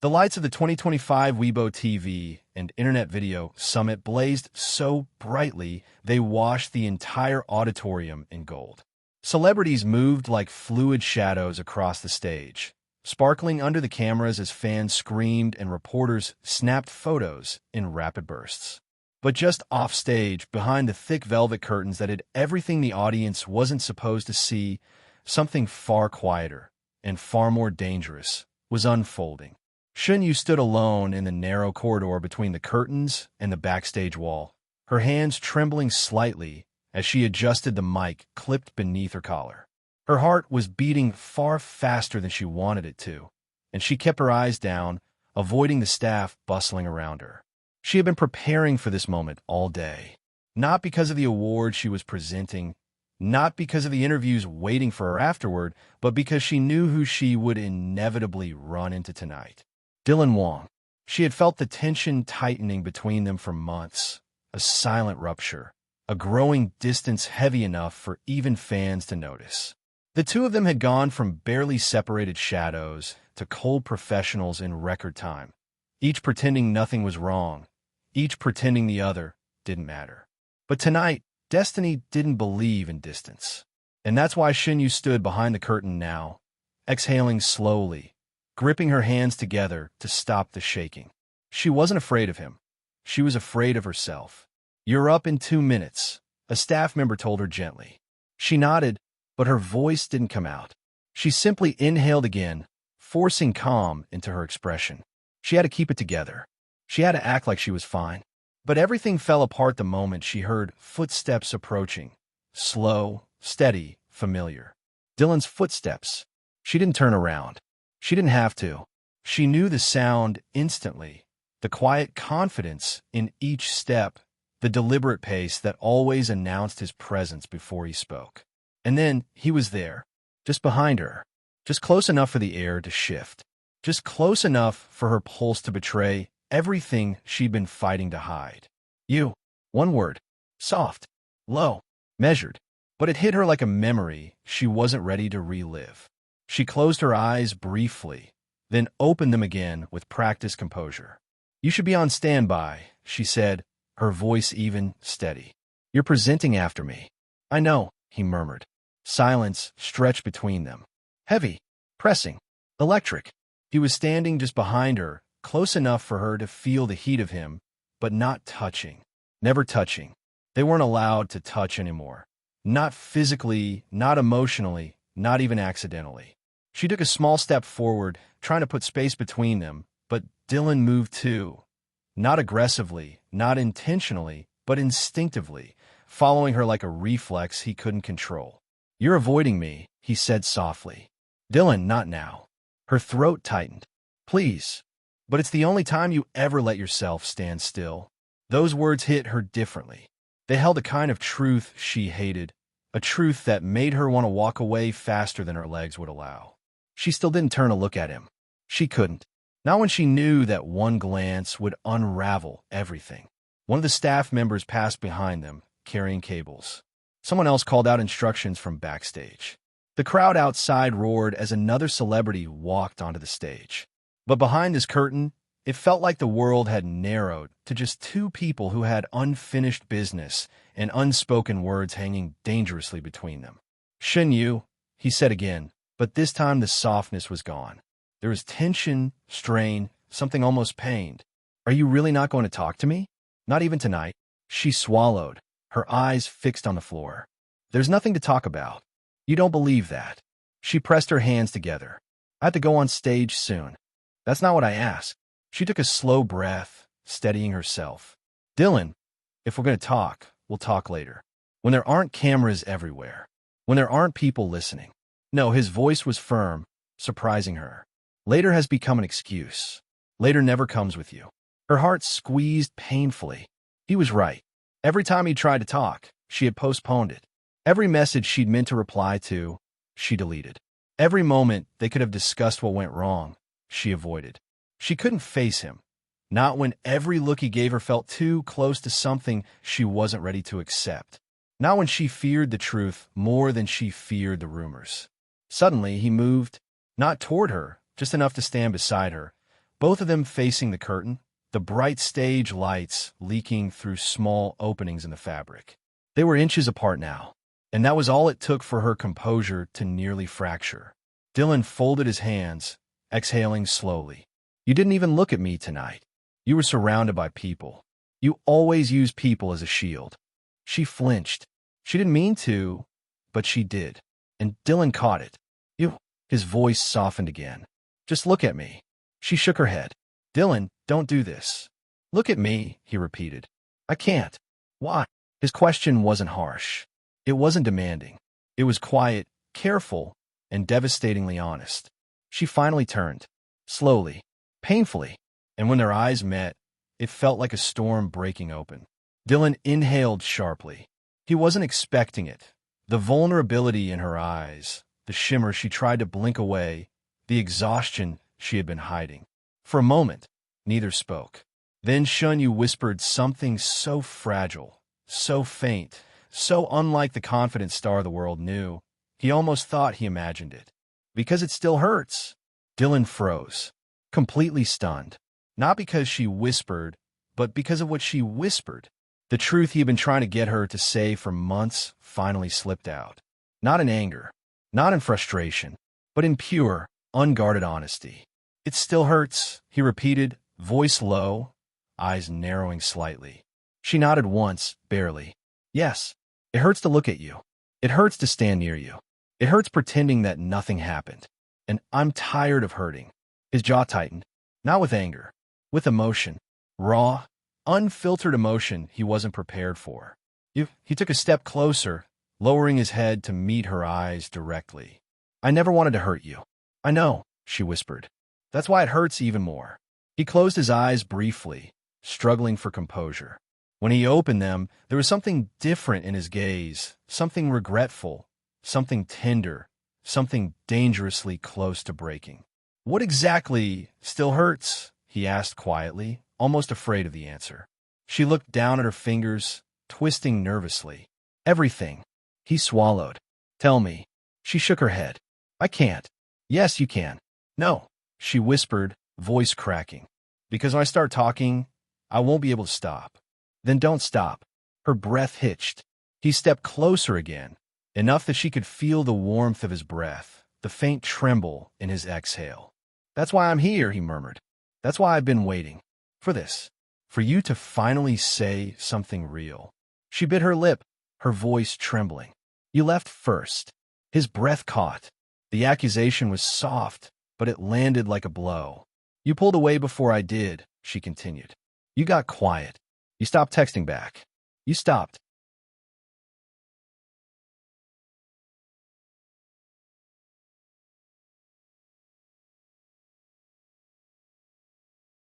The lights of the 2025 Weibo TV and Internet Video Summit blazed so brightly they washed the entire auditorium in gold. Celebrities moved like fluid shadows across the stage, sparkling under the cameras as fans screamed and reporters snapped photos in rapid bursts. But just offstage, behind the thick velvet curtains that hid everything the audience wasn't supposed to see, something far quieter and far more dangerous was unfolding. Shen Yue stood alone in the narrow corridor between the curtains and the backstage wall, her hands trembling slightly as she adjusted the mic clipped beneath her collar. Her heart was beating far faster than she wanted it to, and she kept her eyes down, avoiding the staff bustling around her. She had been preparing for this moment all day, not because of the award she was presenting, not because of the interviews waiting for her afterward, but because she knew who she would inevitably run into tonight. Dylan Wang. She had felt the tension tightening between them for months, a silent rupture, a growing distance heavy enough for even fans to notice. The two of them had gone from barely separated shadows to cold professionals in record time, each pretending nothing was wrong, each pretending the other didn't matter. But tonight, destiny didn't believe in distance. And that's why Shen Yue stood behind the curtain now, exhaling slowly, gripping her hands together to stop the shaking. She wasn't afraid of him. She was afraid of herself. "You're up in 2 minutes," a staff member told her gently. She nodded, but her voice didn't come out. She simply inhaled again, forcing calm into her expression. She had to keep it together. She had to act like she was fine. But everything fell apart the moment she heard footsteps approaching. Slow, steady, familiar. Dylan's footsteps. She didn't turn around. She didn't have to. She knew the sound instantly, the quiet confidence in each step, the deliberate pace that always announced his presence before he spoke. And then he was there, just behind her, just close enough for the air to shift, just close enough for her pulse to betray everything she'd been fighting to hide. "You." One word. Soft, low, measured. But it hit her like a memory she wasn't ready to relive. She closed her eyes briefly, then opened them again with practiced composure. "You should be on standby," she said, her voice even, steady. "You're presenting after me." "I know," he murmured. Silence stretched between them. Heavy, pressing, electric. He was standing just behind her, close enough for her to feel the heat of him, but not touching. Never touching. They weren't allowed to touch anymore. Not physically, not emotionally, not even accidentally. She took a small step forward, trying to put space between them, but Dylan moved too. Not aggressively, not intentionally, but instinctively, following her like a reflex he couldn't control. "You're avoiding me," he said softly. "Dylan, not now." Her throat tightened. "Please." "But it's the only time you ever let yourself stand still." Those words hit her differently. They held a kind of truth she hated, a truth that made her want to walk away faster than her legs would allow. She still didn't turn to look at him. She couldn't. Not when she knew that one glance would unravel everything. One of the staff members passed behind them, carrying cables. Someone else called out instructions from backstage. The crowd outside roared as another celebrity walked onto the stage. But behind this curtain, it felt like the world had narrowed to just two people who had unfinished business and unspoken words hanging dangerously between them. "Shen Yue," he said again, but this time the softness was gone. There was tension, strain, something almost pained. "Are you really not going to talk to me? Not even tonight?" She swallowed, her eyes fixed on the floor. "There's nothing to talk about." "You don't believe that." She pressed her hands together. "I have to go on stage soon." "That's not what I asked." She took a slow breath, steadying herself. "Dylan, if we're going to talk, we'll talk later. When there aren't cameras everywhere. When there aren't people listening." No, his voice was firm, surprising her. Later has become an excuse. Later never comes with you. Her heart squeezed painfully. He was right. Every time he tried to talk, she had postponed it. Every message she'd meant to reply to, she deleted. Every moment they could have discussed what went wrong, she avoided. She couldn't face him. Not when every look he gave her felt too close to something she wasn't ready to accept. Not when she feared the truth more than she feared the rumors. Suddenly, he moved, not toward her, just enough to stand beside her, both of them facing the curtain, the bright stage lights leaking through small openings in the fabric. They were inches apart now, and that was all it took for her composure to nearly fracture. Dylan folded his hands, exhaling slowly. You didn't even look at me tonight. You were surrounded by people. You always use people as a shield. She flinched. She didn't mean to, but she did. And Dylan caught it. His voice softened again. Just look at me. She shook her head. Dylan, don't do this. Look at me, he repeated. I can't. Why? His question wasn't harsh. It wasn't demanding. It was quiet, careful, and devastatingly honest. She finally turned. Slowly. Painfully. And when their eyes met, it felt like a storm breaking open. Dylan inhaled sharply. He wasn't expecting it. The vulnerability in her eyes, the shimmer she tried to blink away, the exhaustion she had been hiding. For a moment, neither spoke. Then Shen Yue whispered something so fragile, so faint, so unlike the confident star the world knew, he almost thought he imagined it. Because it still hurts. Dylan froze, completely stunned. Not because she whispered, but because of what she whispered. The truth he had been trying to get her to say for months finally slipped out. Not in anger, not in frustration, but in pure, unguarded honesty. It still hurts, he repeated, voice low, eyes narrowing slightly. She nodded once, barely. Yes, it hurts to look at you. It hurts to stand near you. It hurts pretending that nothing happened. And I'm tired of hurting. His jaw tightened, not with anger, with emotion. Raw, unfiltered emotion he wasn't prepared for. He took a step closer, lowering his head to meet her eyes directly. I never wanted to hurt you. I know, she whispered. That's why it hurts even more. He closed his eyes briefly, struggling for composure. When he opened them, there was something different in his gaze, something regretful, something tender, something dangerously close to breaking. What exactly still hurts? He asked quietly, almost afraid of the answer. She looked down at her fingers, twisting nervously. Everything. He swallowed. Tell me. She shook her head. I can't. Yes, you can. No, she whispered, voice cracking. Because when I start talking, I won't be able to stop. Then don't stop. Her breath hitched. He stepped closer again, enough that she could feel the warmth of his breath, the faint tremble in his exhale. That's why I'm here, he murmured. That's why I've been waiting. For this. For you to finally say something real. She bit her lip, her voice trembling. You left first. His breath caught. The accusation was soft, but it landed like a blow. You pulled away before I did, she continued. You got quiet. You stopped texting back. You stopped